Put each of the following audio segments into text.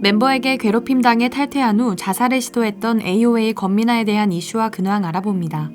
멤버에게 괴롭힘 당해 탈퇴한 후 자살을 시도했던 AOA 권민아에 대한 이슈와 근황 알아봅니다.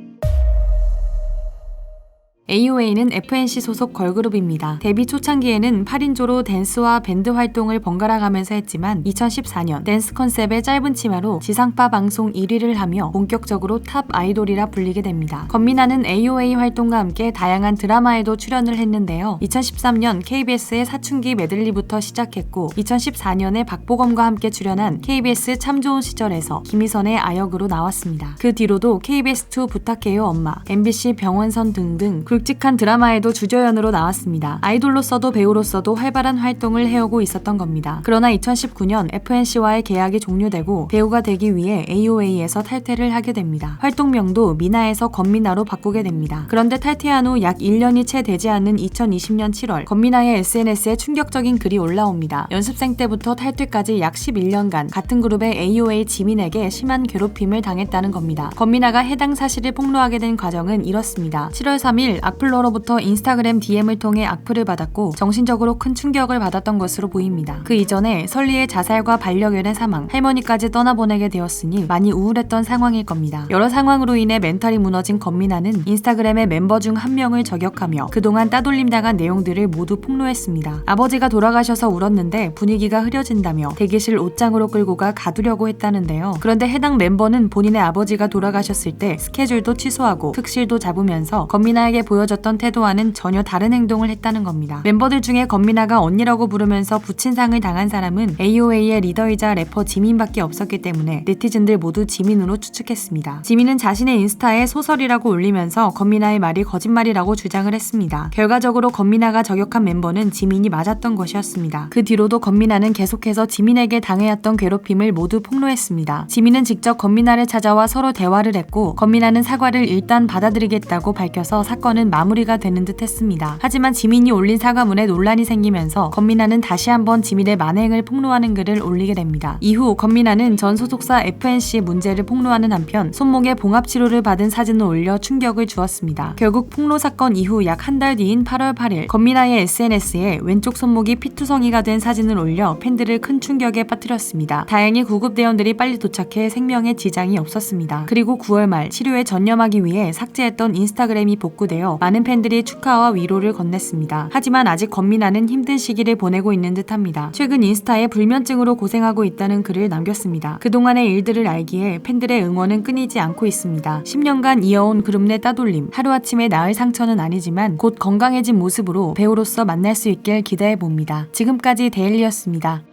AOA는 FNC 소속 걸그룹입니다. 데뷔 초창기에는 8인조로 댄스와 밴드 활동을 번갈아 가면서 했지만 2014년 댄스 컨셉의 짧은 치마로 지상파 방송 1위를 하며 본격적으로 탑 아이돌이라 불리게 됩니다. 권민아는 AOA 활동과 함께 다양한 드라마에도 출연을 했는데요. 2013년 KBS의 사춘기 메들리부터 시작했고 2014년에 박보검과 함께 출연한 KBS 참 좋은 시절에서 김희선의 아역으로 나왔습니다. 그 뒤로도 KBS2 부탁해요 엄마, MBC 병원선 등등 굵직한 드라마에도 주조연으로 나왔습니다. 아이돌로서도 배우로서도 활발한 활동을 해오고 있었던 겁니다. 그러나 2019년 FNC와의 계약이 종료되고 배우가 되기 위해 AOA에서 탈퇴를 하게 됩니다. 활동명도 미나에서 권민아로 바꾸게 됩니다. 그런데 탈퇴한 후 약 1년이 채 되지 않은 2020년 7월 권민아의 SNS에 충격적인 글이 올라옵니다. 연습생 때부터 탈퇴까지 약 11년간 같은 그룹의 AOA 지민에게 심한 괴롭힘을 당했다는 겁니다. 권민아가 해당 사실을 폭로하게 된 과정은 이렇습니다. 7월 3일 악플러로부터 인스타그램 DM을 통해 악플을 받았고 정신적으로 큰 충격을 받았던 것으로 보입니다. 그 이전에 설리의 자살과 반려견의 사망, 할머니까지 떠나보내게 되었으니 많이 우울했던 상황일 겁니다. 여러 상황으로 인해 멘탈이 무너진 권민아는 인스타그램의 멤버 중 한 명을 저격하며 그동안 따돌림 당한 내용들을 모두 폭로했습니다. 아버지가 돌아가셔서 울었는데 분위기가 흐려진다며 대기실 옷장으로 끌고 가 가두려고 했다는데요. 그런데 해당 멤버는 본인의 아버지가 돌아가셨을 때 스케줄도 취소하고 특실도 잡으면서 권민아에게 보여줬던 태도와는 전혀 다른 행동을 했다는 겁니다. 멤버들 중에 권민아가 언니라고 부르면서 부친상을 당한 사람은 AOA의 리더이자 래퍼 지민밖에 없었기 때문에 네티즌들 모두 지민으로 추측했습니다. 지민은 자신의 인스타에 소설이라고 올리면서 권민아의 말이 거짓말이라고 주장을 했습니다. 결과적으로 권민아가 저격한 멤버는 지민이 맞았던 것이었습니다. 그 뒤로도 권민아는 계속해서 지민에게 당해왔던 괴롭힘을 모두 폭로했습니다. 지민은 직접 권민아를 찾아와 서로 대화를 했고 권민아는 사과를 일단 받아들이겠다고 밝혀서 사건은 마무리가 되는 듯 했습니다. 하지만 지민이 올린 사과문에 논란이 생기면서 권민아는 다시 한번 지민의 만행을 폭로하는 글을 올리게 됩니다. 이후 권민아는 전 소속사 FNC 문제를 폭로하는 한편 손목에 봉합치료를 받은 사진을 올려 충격을 주었습니다. 결국 폭로 사건 이후 약 한 달 뒤인 8월 8일 권민아의 SNS에 왼쪽 손목이 피투성이가 된 사진을 올려 팬들을 큰 충격에 빠뜨렸습니다. 다행히 구급대원들이 빨리 도착해 생명에 지장이 없었습니다. 그리고 9월 말 치료에 전념하기 위해 삭제했던 인스타그램이 복구되어 많은 팬들이 축하와 위로를 건넸습니다. 하지만 아직 권민아는 힘든 시기를 보내고 있는 듯합니다. 최근 인스타에 불면증으로 고생하고 있다는 글을 남겼습니다. 그동안의 일들을 알기에 팬들의 응원은 끊이지 않고 있습니다. 10년간 이어온 그룹 내 따돌림, 하루아침에 나을 상처는 아니지만 곧 건강해진 모습으로 배우로서 만날 수 있길 기대해봅니다. 지금까지 데일리였습니다.